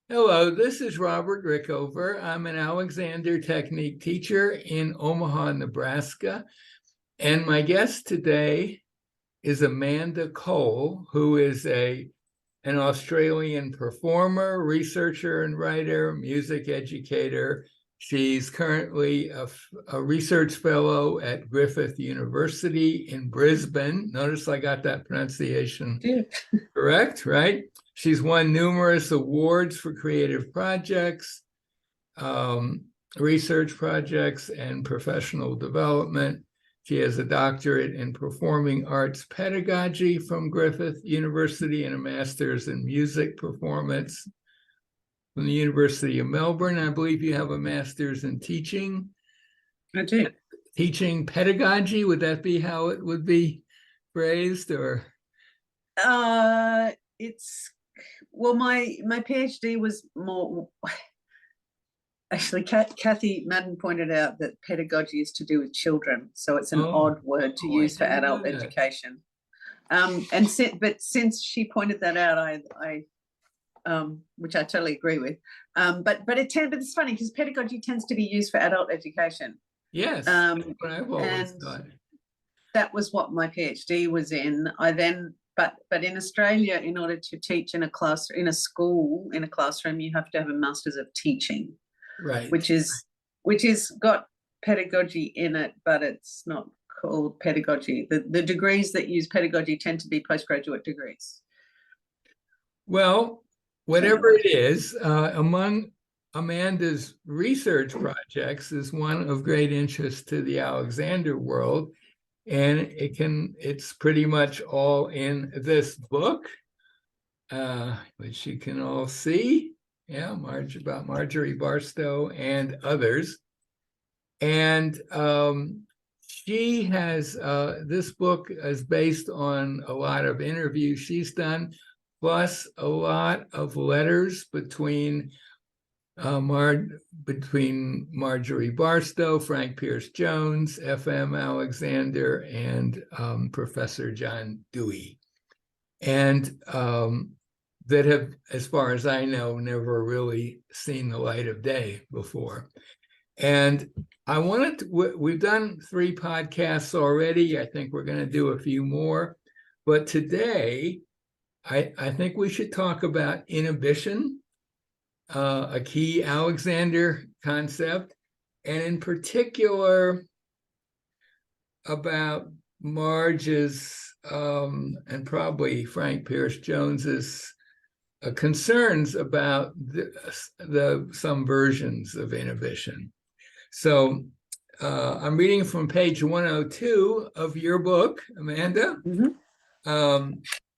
Hello, this is Robert Rickover. I'm an Alexander Technique teacher in Omaha, Nebraska. And my guest today is Amanda Cole, who is an Australian performer, researcher, and writer, music educator. She's currently a research fellow at Griffith University in Brisbane. Notice I got that pronunciation Yeah. correct, right? She's won numerous awards for creative projects, um, research projects, and professional development. She has a doctorate in performing arts pedagogy from Griffith University and a master's in music performance from the University of Melbourne. I believe you have a master's in teaching. I do. Teaching pedagogy, would that be how it would be phrased, or? It's my PhD was more actually. Kathy Madden pointed out that pedagogy is to do with children, so it's an odd word to use for adult education. But since she pointed that out, I which I totally agree with. But it's funny because pedagogy tends to be used for adult education. Yes, that's what I've always thought. That was what my PhD was in. But in Australia, in order to teach in a class, in a school, in a classroom, you have to have a master's of teaching, right? Which is got pedagogy in it, but it's not called pedagogy. The degrees that use pedagogy tend to be postgraduate degrees. Well, whatever it is, among Amanda's research projects is one of great interest to the Alexander world. And it's pretty much all in this book, which you can all see. Yeah, about Marjorie Barstow and others. And she has, this book is based on a lot of interviews she's done, plus a lot of letters between Marjorie Barstow, Frank Pierce Jones, F.M. Alexander, and Professor John Dewey, and that have, as far as I know, never really seen the light of day before. And we've done 3 podcasts already. I think we're going to do a few more. But today, I think we should talk about inhibition, a key Alexander concept, and in particular about Marge's and probably Frank Pierce Jones's concerns about some versions of inhibition. So I'm reading from page 102 of your book, Amanda. Mm-hmm.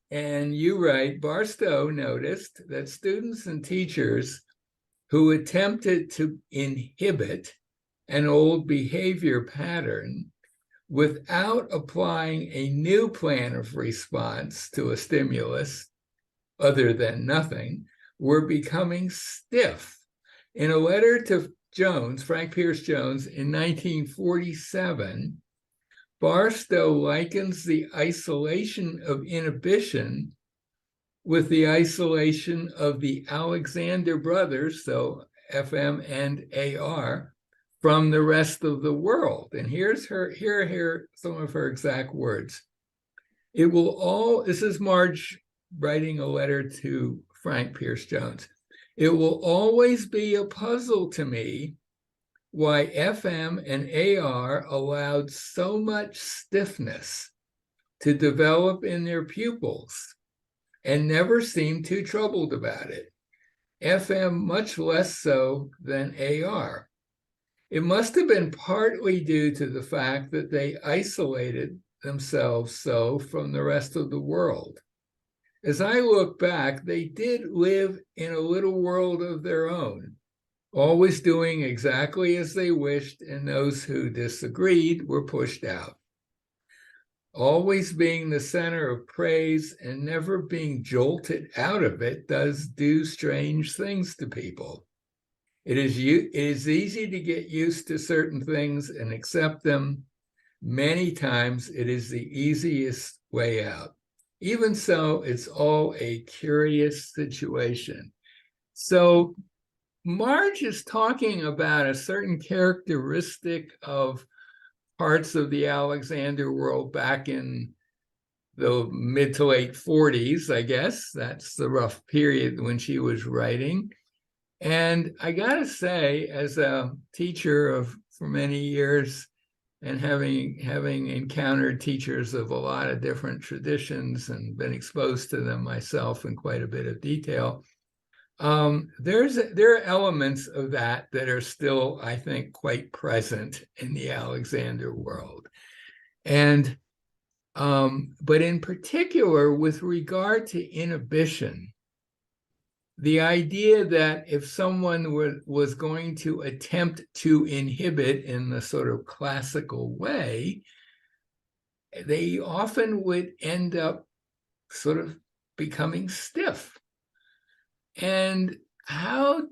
And you write, Barstow noticed that students and teachers who attempted to inhibit an old behavior pattern without applying a new plan of response to a stimulus other than nothing were becoming stiff. In a letter to Frank Pierce Jones, in 1947, Barstow likens the isolation of inhibition with the isolation of the Alexander brothers, so FM and AR, from the rest of the world. And here are some of her exact words. This is Marge writing a letter to Frank Pierce Jones. It will always be a puzzle to me why FM and AR allowed so much stiffness to develop in their pupils and never seemed too troubled about it. FM much less so than AR. It must have been partly due to the fact that they isolated themselves so from the rest of the world. As I look back, they did live in a little world of their own, always doing exactly as they wished, and those who disagreed were pushed out. Always being the center of praise and never being jolted out of it does do strange things to people. It is easy to get used to certain things and accept them. Many times it is the easiest way out. Even so, it's all a curious situation. So Marge is talking about a certain characteristic of parts of the Alexander world back in the mid to late 40s, I guess. That's the rough period when she was writing. And I gotta say, as a teacher for many years, and having encountered teachers of a lot of different traditions and been exposed to them myself in quite a bit of detail, there are elements of that are still, I think, quite present in the Alexander world. And but in particular, with regard to inhibition, the idea that if someone was going to attempt to inhibit in the sort of classical way, they often would end up sort of becoming stiff. And how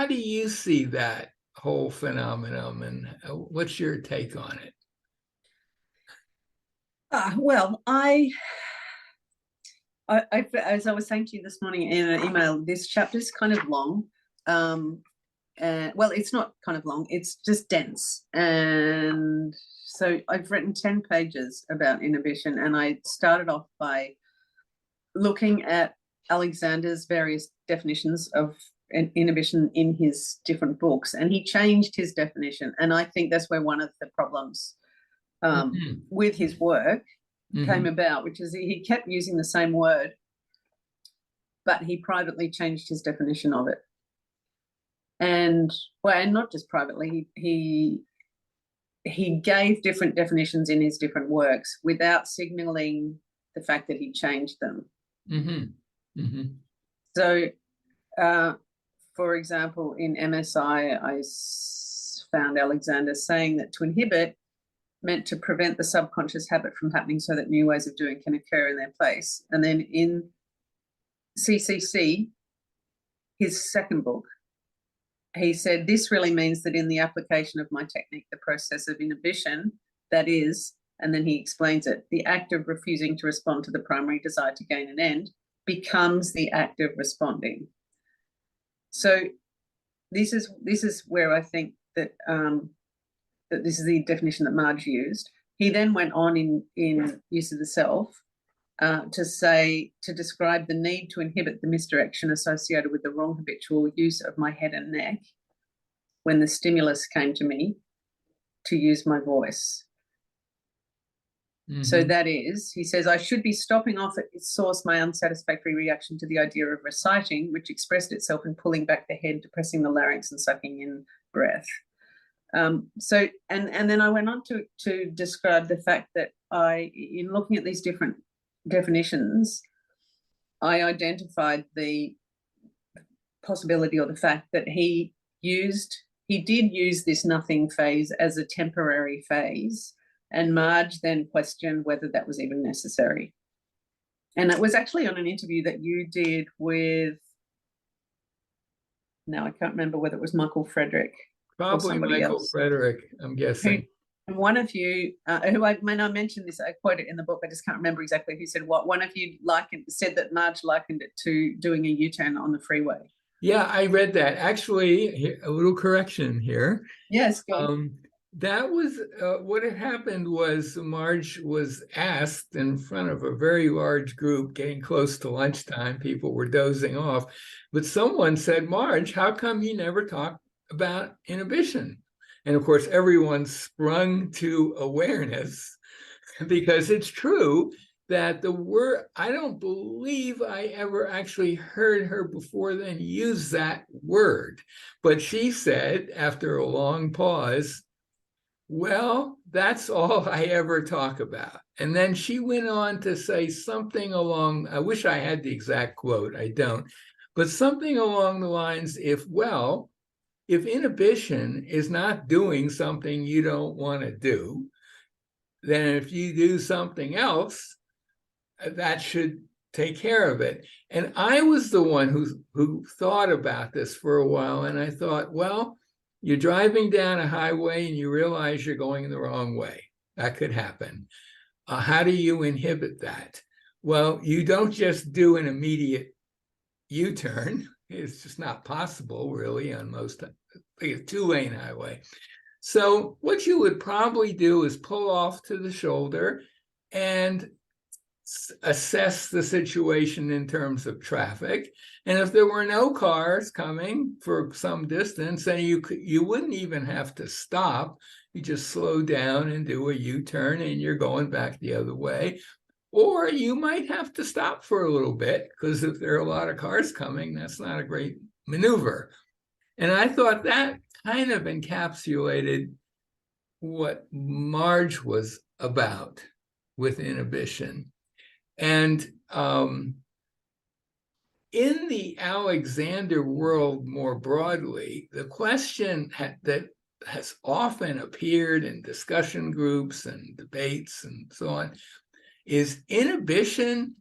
do you see that whole phenomenon, and what's your take on it? Well, as I was saying to you this morning in an email, this chapter is kind of long. Well, it's not kind of long, it's just dense. And so I've written 10 pages about inhibition, and I started off by looking at Alexander's various definitions of inhibition in his different books, and he changed his definition. And I think that's where one of the problems with his work came about, which is he kept using the same word, but he privately changed his definition of it. And not just privately, he gave different definitions in his different works without signaling the fact that he changed them. So, for example, in MSI, I found Alexander saying that to inhibit meant to prevent the subconscious habit from happening so that new ways of doing can occur in their place. And then in CCC, his second book, he said, this really means that in the application of my technique, the process of inhibition, that is, and then he explains it, the act of refusing to respond to the primary desire to gain an end becomes the act of responding. So this is where I think that that this is the definition that Marge used. He then went on in Use of the Self to describe the need to inhibit the misdirection associated with the wrong habitual use of my head and neck when the stimulus came to me to use my voice. So that is, he says, I should be stopping off at its source my unsatisfactory reaction to the idea of reciting, which expressed itself in pulling back the head, depressing the larynx, and sucking in breath. So, and then I went on to describe the fact that in looking at these different definitions, I identified the possibility or the fact that he did use this nothing phase as a temporary phase, and Marge then questioned whether that was even necessary. And it was actually on an interview that you did with, now I can't remember whether it was Michael Frederick. Probably Michael else. Frederick, I'm guessing. One of you, who I mentioned this, I quote it in the book, I just can't remember exactly who said what. One of you said that Marge likened it to doing a U-turn on the freeway. Yeah, I read that. Actually, a little correction here. Yes. That was what had happened was Marge was asked in front of a very large group, getting close to lunchtime. People were dozing off. But someone said, Marge, how come you never talk about inhibition? And of course, everyone sprung to awareness, because it's true that the word, I don't believe I ever actually heard her before then use that word. But she said, after a long pause, well, that's all I ever talk about. And then she went on to say something along, I wish I had the exact quote, I don't, but something along the lines, if inhibition is not doing something you don't want to do, then if you do something else, that should take care of it. And I was the one who thought about this for a while, and I thought, well, you're driving down a highway and you realize you're going the wrong way. That could happen. How do you inhibit that? Well, you don't just do an immediate U-turn. It's just not possible, really, on most, like a two-lane highway. So what you would probably do is pull off to the shoulder and assess the situation in terms of traffic. And if there were no cars coming for some distance, then you wouldn't even have to stop. You just slow down and do a U-turn, and you're going back the other way. Or you might have to stop for a little bit, because if there are a lot of cars coming, that's not a great maneuver. And I thought that kind of encapsulated what Marge was about with inhibition. And in the Alexander world more broadly, the question that has often appeared in discussion groups and debates and so on is inhibition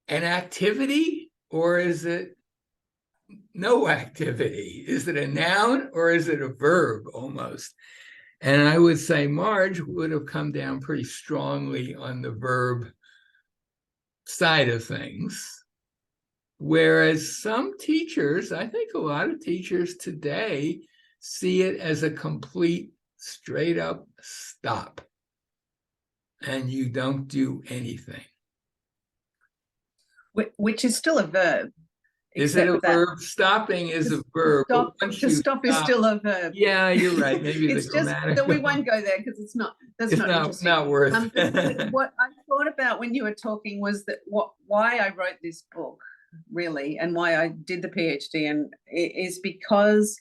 an activity, or is it no activity? Is it a noun, or is it a verb almost? And I would say Marge would have come down pretty strongly on the verb side of things. Whereas some teachers, I think a lot of teachers today, see it as a complete straight up stop. And you don't do anything. Which is still a verb. Is it a verb? Stopping is a verb. To stop is still a verb. Yeah, you're right. Maybe it's just that we won't go there because it's not. That's not interesting. Not worth. What I thought about when you were talking was that why I wrote this book, really, and why I did the PhD, and is because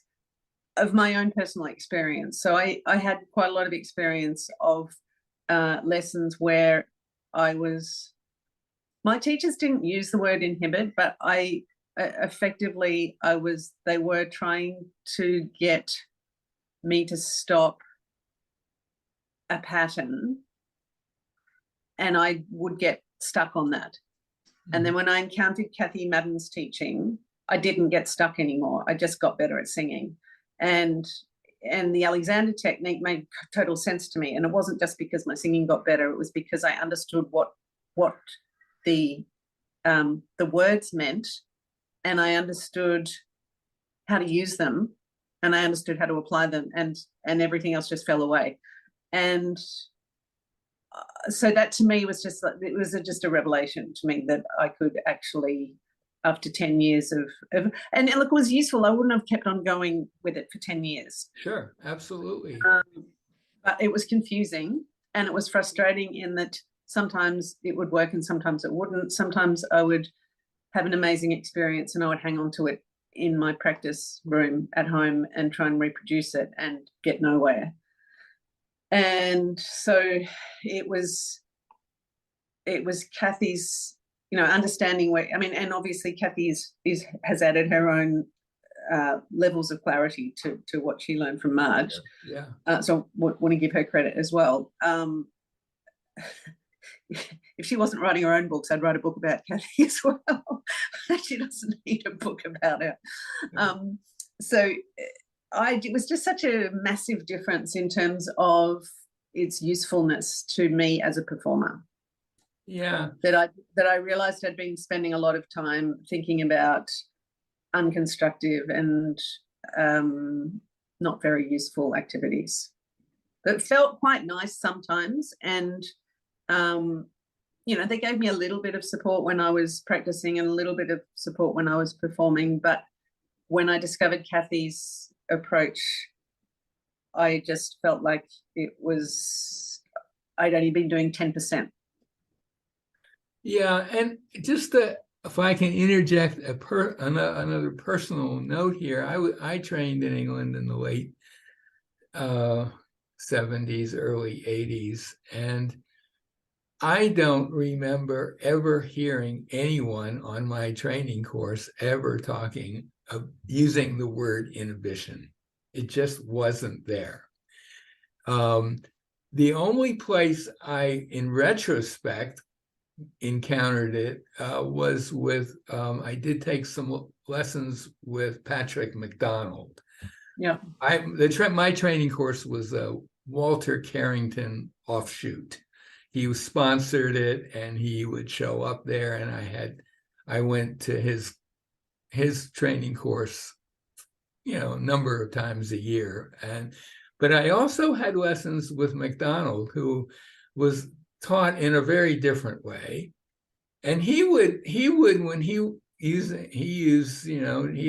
of my own personal experience. So I had quite a lot of experience of lessons where my teachers didn't use the word inhibit, but they were trying to get me to stop a pattern, and I would get stuck on that. And then when I encountered Kathy Madden's teaching, I didn't get stuck anymore. I just got better at singing. And the Alexander technique made total sense to me. And it wasn't just because my singing got better, it was because I understood what the words meant, and I understood how to use them, and I understood how to apply them, and everything else just fell away. And so that to me was just just a revelation to me that I could actually, after 10 years of and look, it was useful. I wouldn't have kept on going with it for 10 years. Sure, absolutely. But it was confusing, and it was frustrating in that sometimes it would work and sometimes it wouldn't. Sometimes I would have an amazing experience and I would hang on to it in my practice room at home and try and reproduce it and get nowhere. And so it was Kathy's, understanding where, and obviously Kathy has added her own levels of clarity to what she learned from Marge. Yeah. So want to give her credit as well. If she wasn't writing her own books, I'd write a book about Kathy as well. She doesn't need a book about her. Yeah. So it was just such a massive difference in terms of its usefulness to me as a performer. Yeah. That I realized I'd been spending a lot of time thinking about unconstructive and not very useful activities that felt quite nice sometimes. And they gave me a little bit of support when I was practicing and a little bit of support when I was performing. But when I discovered Kathy's approach, I just felt like I'd only been doing 10%. Yeah, and just if I can interject another personal note here, I trained in England in the late 70s, early 80s, and I don't remember ever hearing anyone on my training course ever talking of using the word inhibition. It just wasn't there. The only place I, in retrospect, encountered it was with, I did take some lessons with Patrick McDonald. Yeah. My training course was a Walter Carrington offshoot. He sponsored it and he would show up there, and I went to his his training course, a number of times a year. But I also had lessons with McDonald, who was taught in a very different way. And he would when he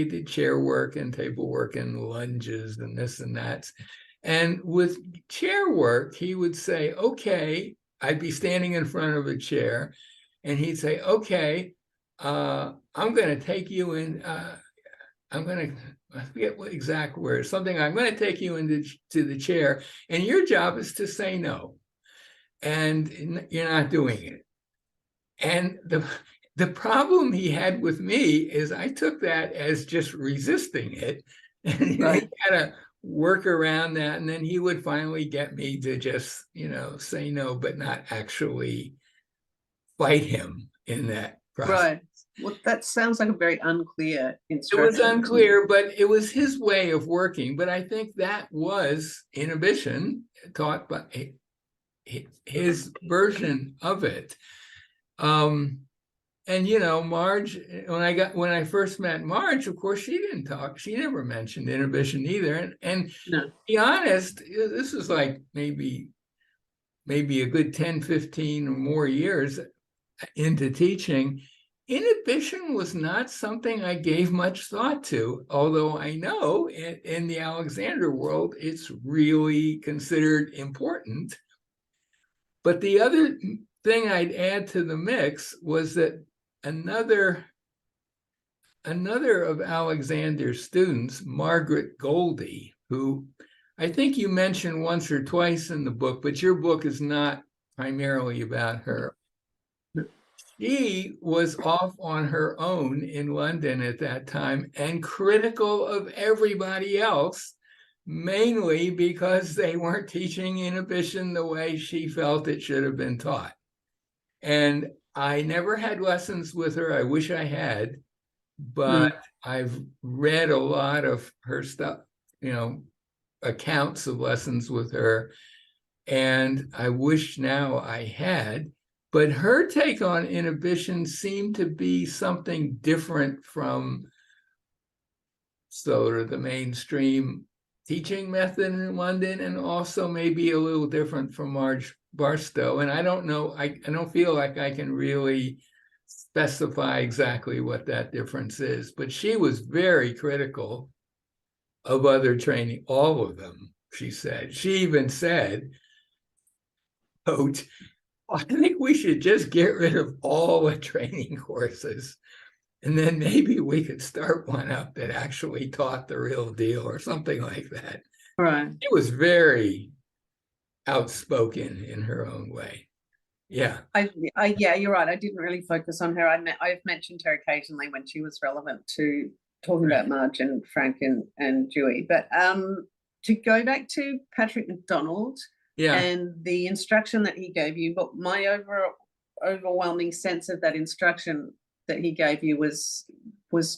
did chair work and table work and lunges and this and that. And with chair work, he would say, okay, I'd be standing in front of a chair, and he'd say, okay, I'm going to take you in, I forget what exact words, something, I'm going to take you into the chair, and your job is to say no. And you're not doing it. And the problem he had with me is I took that as just resisting it. And Right. he had to work around that. And then he would finally get me to just, say no, but not actually fight him in that process. Right. Well, that sounds like a very unclear It instruction. was unclear, but it was his way of working. But I think that was inhibition taught by his version of it. And Marge, when I first met Marge, of course, she didn't talk. She never mentioned inhibition either. And No. to be honest, this was like maybe a good 10, 15 or more years into teaching. Inhibition was not something I gave much thought to, although I know in the Alexander world, it's really considered important. But the other thing I'd add to the mix was that another of Alexander's students, Margaret Goldie, who I think you mentioned once or twice in the book, but your book is not primarily about her. She was off on her own in London at that time and critical of everybody else, mainly because they weren't teaching inhibition the way she felt it should have been taught. And I never had lessons with her. I wish I had, but I've read a lot of her stuff, accounts of lessons with her. And I wish now I had. But her take on inhibition seemed to be something different from sort of the mainstream teaching method in London, and also maybe a little different from Marge Barstow. And I don't know, I don't feel like I can really specify exactly what that difference is, but she was very critical of other training, all of them, she said. She even said, quote, I think we should just get rid of all the training courses, and then maybe we could start one up that actually taught the real deal or something like that. Right. She was very outspoken in her own way. Yeah. Yeah, you're right. I didn't really focus on her. I've mentioned her occasionally when she was relevant to talking about Marge and Frank and Dewey. But to go back to Patrick McDonald, and the instruction that he gave you, but my overwhelming sense of that instruction that he gave you was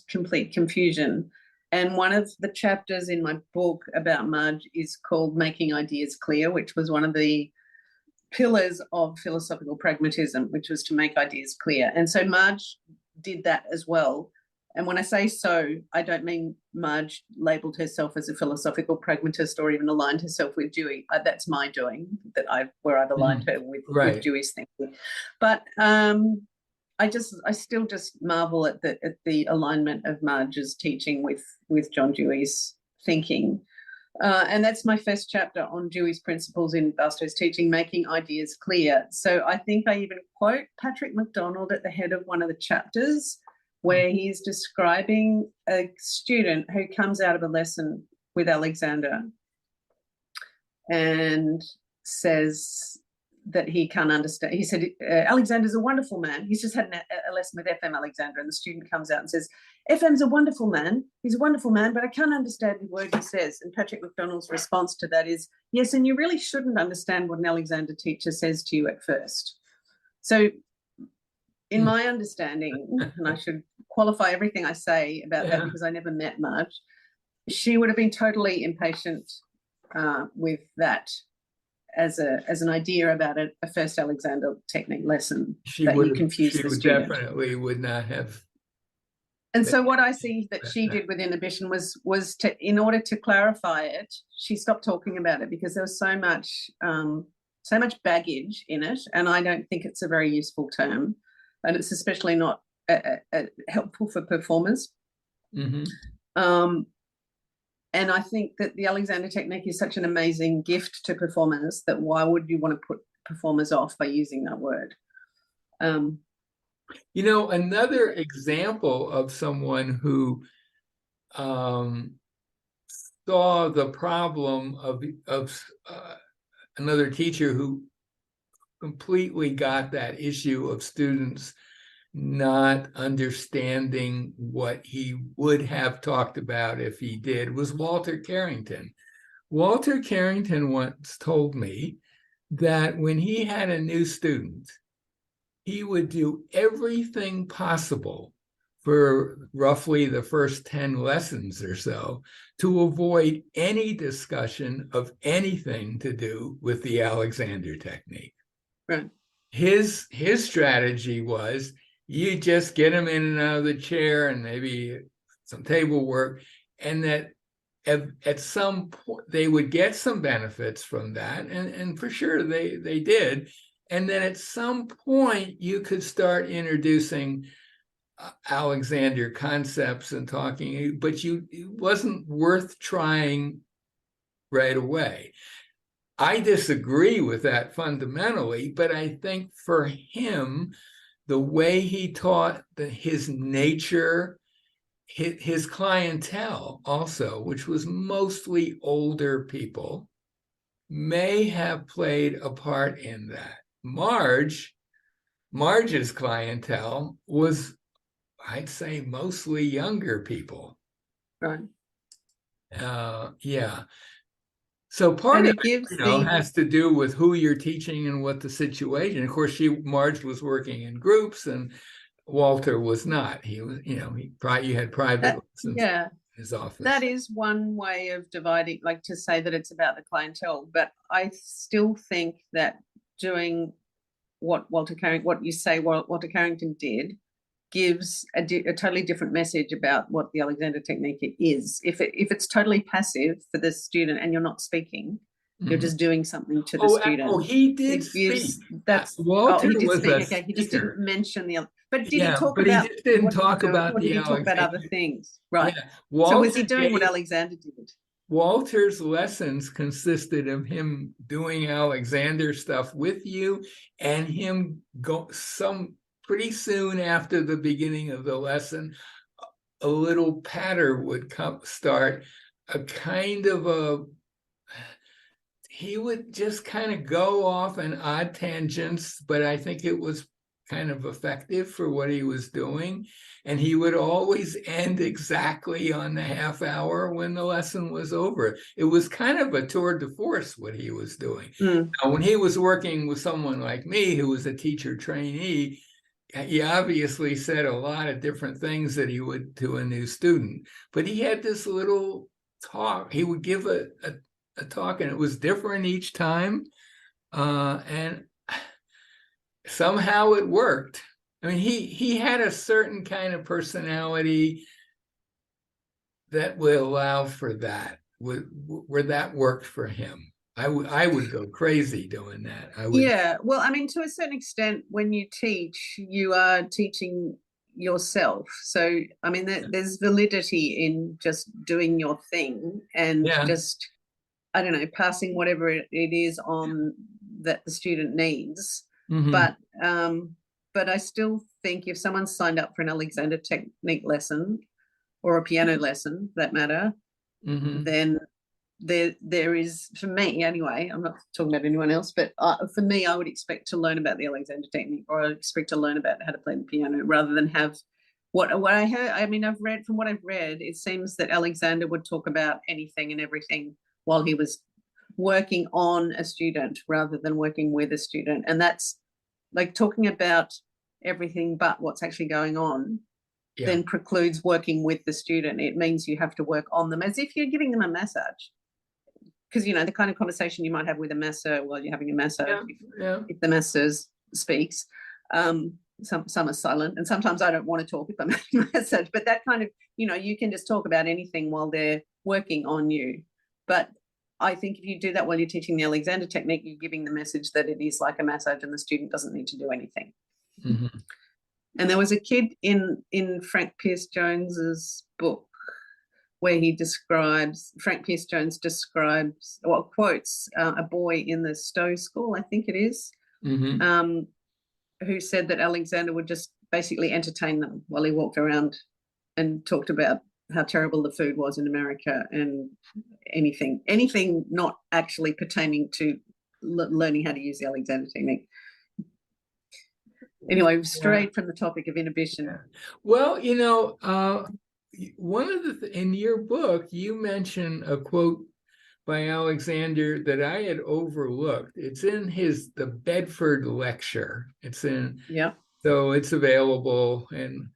complete confusion. And one of the chapters in my book about Marge is called Making Ideas Clear, which was one of the pillars of philosophical pragmatism, which was to make ideas clear. And so Marge did that as well. And when I say so, I don't mean Marge labelled herself as a philosophical pragmatist or even aligned herself with Dewey. That's my doing, where I've aligned her with Dewey's thinking. But I still just marvel at the alignment of Marge's teaching with John Dewey's thinking. And that's my first chapter on Dewey's principles in Barstow's teaching, making ideas clear. So I think I even quote Patrick McDonald at the head of one of the chapters, where he's describing a student who comes out of a lesson with Alexander and says that he can't understand. He said, Alexander's a wonderful man. He's just had a lesson with FM Alexander, and the student comes out and says, FM's a wonderful man. He's a wonderful man, but I can't understand the word he says. And Patrick McDonald's response to that is, yes, and you really shouldn't understand what an Alexander teacher says to you at first. So in my understanding, and I should qualify everything I say about that because I never met Marge, she would have been totally impatient with that as an idea about a first Alexander technique lesson. She definitely would not have And so what I see that she did with inhibition was to, in order to clarify it, she stopped talking about it because there was so much baggage in it, and I don't think it's a very useful term, and it's especially not helpful for performers. Mm-hmm. And I think that the Alexander technique is such an amazing gift to performers that why would you want to put performers off by using that word? You know, another example of someone who saw the problem of another teacher who completely got that issue of students not understanding what he would have talked about if he did was Walter Carrington. Walter Carrington once told me that when he had a new student, he would do everything possible for roughly the first 10 lessons or so to avoid any discussion of anything to do with the Alexander technique. Right. His strategy was you just get him in and out of the chair and maybe some table work, and that at some point they would get some benefits from that, and for sure they did. And then at some point you could start introducing Alexander concepts and talking, but it wasn't worth trying right away. I disagree with that fundamentally, but I think for him, the way he taught, his nature, his clientele also, which was mostly older people, may have played a part in that. Marge's clientele was, I'd say, mostly younger people. Right. Yeah. So part of it, the has to do with who you're teaching and what the situation. Of course, Marge was working in groups, and Walter was not. He was, you had private lessons in his office. That is one way of dividing, like to say that it's about the clientele. But I still think that doing what Walter Carrington did gives a totally different message about what the Alexander technique is. If it's totally passive for the student and you're not speaking, you're just doing something to the student. Oh, he did speak. Walter he did was speak. a Okay, he just didn't mention the other. But did he talk but about? He just didn't talk about did he talk about other things? Right. Yeah. So was he doing what Alexander did? Walter's lessons consisted of him doing Alexander stuff with you, and him pretty soon after the beginning of the lesson, a little patter would start, a kind of he would just kind of go off on odd tangents, but I think it was kind of effective for what he was doing. And he would always end exactly on the half hour when the lesson was over. It was kind of a tour de force what he was doing. Now, when he was working with someone like me, who was a teacher trainee, he obviously said a lot of different things that he would to a new student. But he had this little talk. He would give a talk, and it was different each time. And somehow it worked. I mean, he had a certain kind of personality that would allow for that, where that worked for him. I would go crazy doing that. Yeah, well, I mean, to a certain extent, when you teach, you are teaching yourself. So, I mean, there's validity in just doing your thing and just, I don't know, passing whatever it is on that the student needs. Mm-hmm. But I still think if someone's signed up for an Alexander technique lesson or a piano lesson, for that matter, then there is, for me anyway, I'm not talking about anyone else, but for me, I would expect to learn about the Alexander technique, or I would expect to learn about how to play the piano rather than have what I heard. I mean, from what I've read, it seems that Alexander would talk about anything and everything while he was working on a student rather than working with a student. And that's like talking about everything but what's actually going on then precludes working with the student. It means you have to work on them as if you're giving them a massage. Because, the kind of conversation you might have with a masseur while you're having a massage, if the masseur speaks, some are silent, and sometimes I don't want to talk if I'm having a message, but that kind of, you can just talk about anything while they're working on you. But I think if you do that while you're teaching the Alexander technique, you're giving the message that it is like a massage and the student doesn't need to do anything. Mm-hmm. And there was a kid in Frank Pierce Jones's book where Frank Pierce Jones describes, or quotes a boy in the Stowe School, I think it is, Mm-hmm. Who said that Alexander would just basically entertain them while he walked around and talked about how terrible the food was in America and anything not actually pertaining to learning how to use the Alexander technique. Anyway, we've strayed from the topic of inhibition. Yeah. Well, one of in your book, you mention a quote by Alexander that I had overlooked. It's in the Bedford Lecture. So it's available in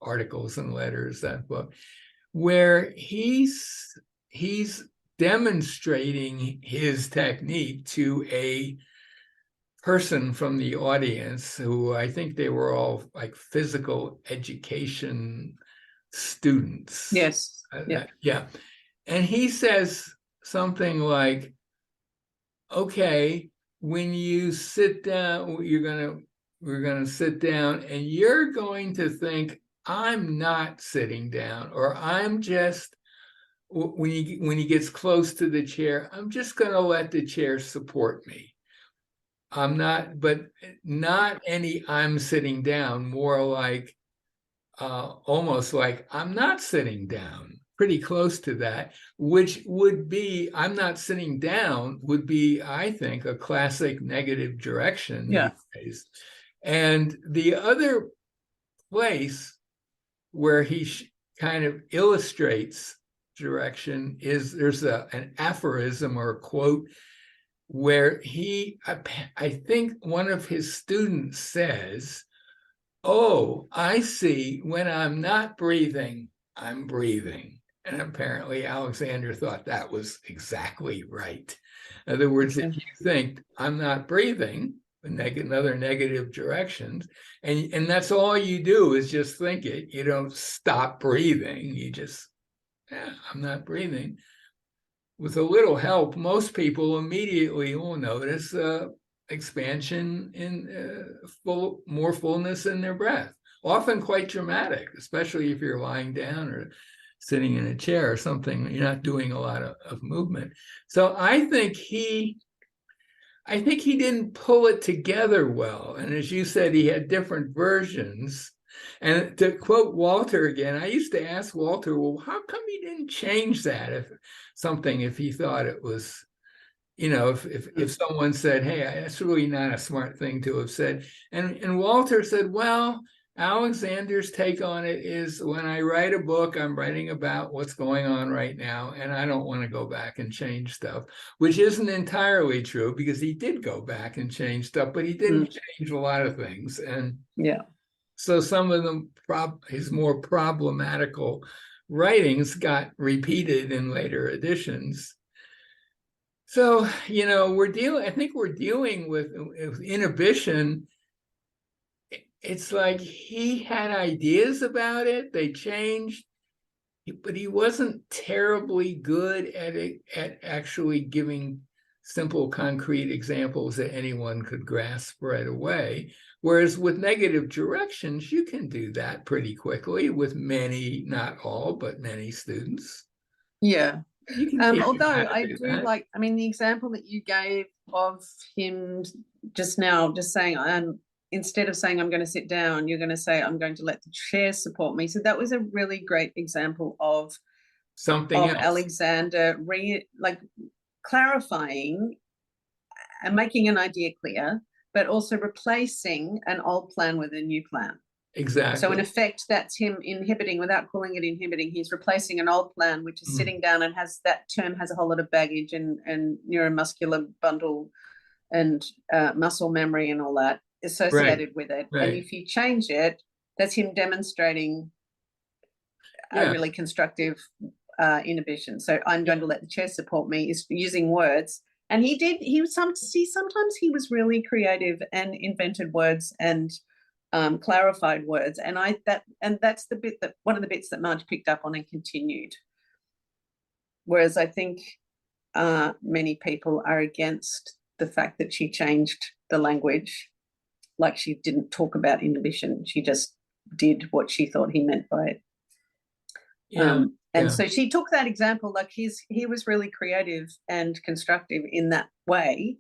articles and letters, that book, where he's demonstrating his technique to a person from the audience who I think they were all like physical education students. Yes. Yeah. And he says something like, okay, when you sit down, we're going to sit down and you're going to think, I'm not sitting down, or I'm just, when he gets close to the chair, I'm just going to let the chair support me. I'm not, but not any I'm sitting down, more like almost like I'm not sitting down, pretty close to that, which would be, I'm not sitting down would be, I think, a classic negative direction. Yeah. These days. And the other place where he kind of illustrates direction is there's an aphorism or a quote where I think one of his students says, oh, I see, when I'm not breathing, I'm breathing. And apparently Alexander thought that was exactly right. In other words, if you think I'm not breathing, another negative directions, and that's all you do is just think it. You don't stop breathing. You just, I'm not breathing. With a little help, most people immediately will notice expansion in more fullness in their breath, often quite dramatic, especially if you're lying down or sitting in a chair or something. You're not doing a lot of movement. So I think he didn't pull it together well. And as you said, he had different versions. And to quote Walter again, I used to ask Walter, well, how come he didn't change that if he thought it was, if someone said, hey, that's really not a smart thing to have said. And Walter said, well, Alexander's take on it is, when I write a book, I'm writing about what's going on right now, and I don't want to go back and change stuff, which isn't entirely true, because he did go back and change stuff, but he didn't change a lot of things. And so some of them, his more problematical writings got repeated in later editions. So, I think we're dealing with inhibition. It's like he had ideas about it, they changed, but he wasn't terribly good at actually giving simple, concrete examples that anyone could grasp right away. Whereas with negative directions, you can do that pretty quickly with many, not all, but many students. Yeah. Although I do like, the example that you gave of him just now, just saying, instead of saying I'm going to sit down, you're going to say I'm going to let the chair support me. So that was a really great example of something else. Alexander clarifying and making an idea clear, but also replacing an old plan with a new plan. Exactly. So in effect, that's him inhibiting without calling it inhibiting. He's replacing an old plan, which is sitting down and has a whole lot of baggage and neuromuscular bundle and muscle memory and all that associated with it. Right. And if you change it, that's him demonstrating a really constructive inhibition. So I'm going to let the chair support me is using words. And sometimes he was really creative and invented words and clarified words. And that's the bit that one of the bits that Marge picked up on and continued. Whereas I think many people are against the fact that she changed the language. Like, she didn't talk about inhibition. She just did what she thought he meant by it. And so she took that example, like he was really creative and constructive in that way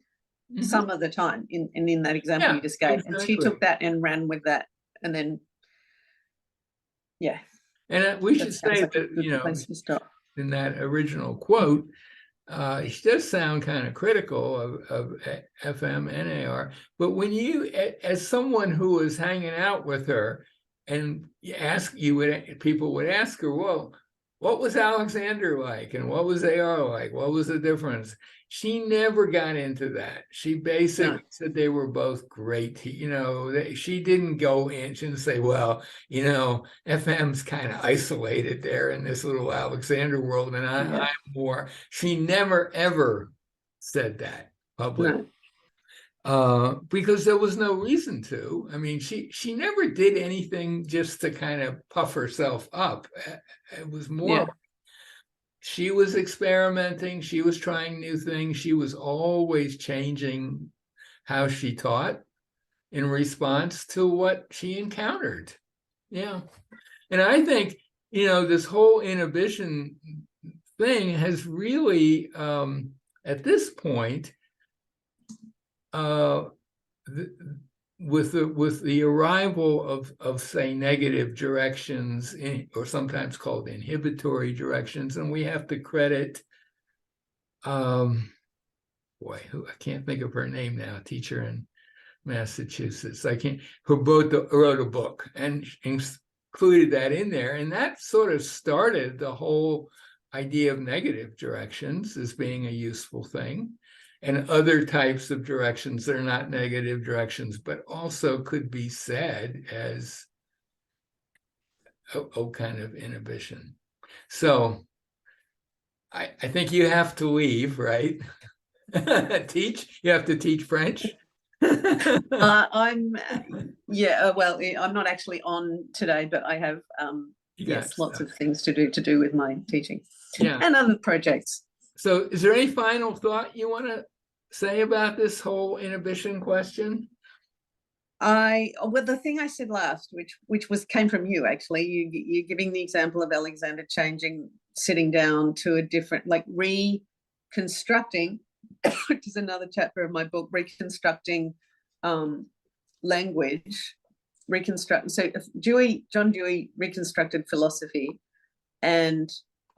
some of the time in that example you just gave. Exactly. And she took that and ran with that. And then, And we should say like that, in that original quote, she does sound kind of critical of FM and AR, but when you, as someone who was hanging out with her, and people would ask her, well, what was Alexander like, and what was AR like? What was the difference? She never got into that. She basically said they were both great. She didn't go in and say, well, FM's kind of isolated there in this little Alexander world, and I'm more. She never, ever said that publicly. No. Because there was no reason to. I mean, she never did anything just to kind of puff herself up. It was more, she was experimenting, she was trying new things, she was always changing how she taught in response to what she encountered. Yeah. And I think, this whole inhibition thing has really, at this point, with the arrival of say negative directions, or sometimes called inhibitory directions, and we have to credit I can't think of her name now, teacher in Massachusetts, who wrote a book and included that in there, and that sort of started the whole idea of negative directions as being a useful thing. And other types of directions that are not negative directions, but also could be said as a kind of inhibition. So I think you have to leave, right? You have to teach French? I'm not actually on today, but I have lots of things to do with my teaching and other projects. So is there any final thought you want to say about this whole inhibition question? The thing I said last, which came from you, actually, you're giving the example of Alexander changing, sitting down to a different, like reconstructing, which is another chapter of my book, reconstructing language, so John Dewey reconstructed philosophy, and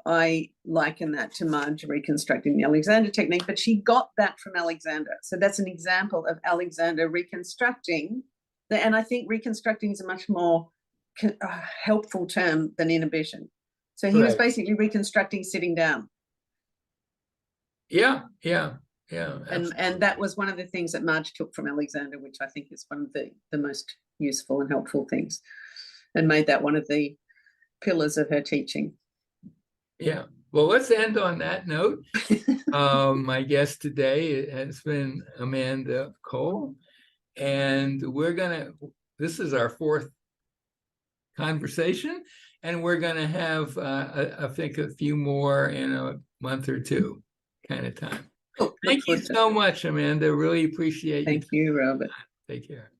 I liken that to Marge reconstructing the Alexander technique, but she got that from Alexander. So that's an example of Alexander reconstructing, and I think reconstructing is a much more helpful term than inhibition. So he was basically reconstructing sitting down. Yeah. And that was one of the things that Marge took from Alexander, which I think is one of the most useful and helpful things, and made that one of the pillars of her teaching. Yeah. Well, let's end on that note. My guest today has been Amanda Cole, and this is our fourth conversation, and we're going to have, I think, a few more in a month or two kind of time. Thank you so much, Amanda. Really appreciate you. Thank you, Robert. Take care.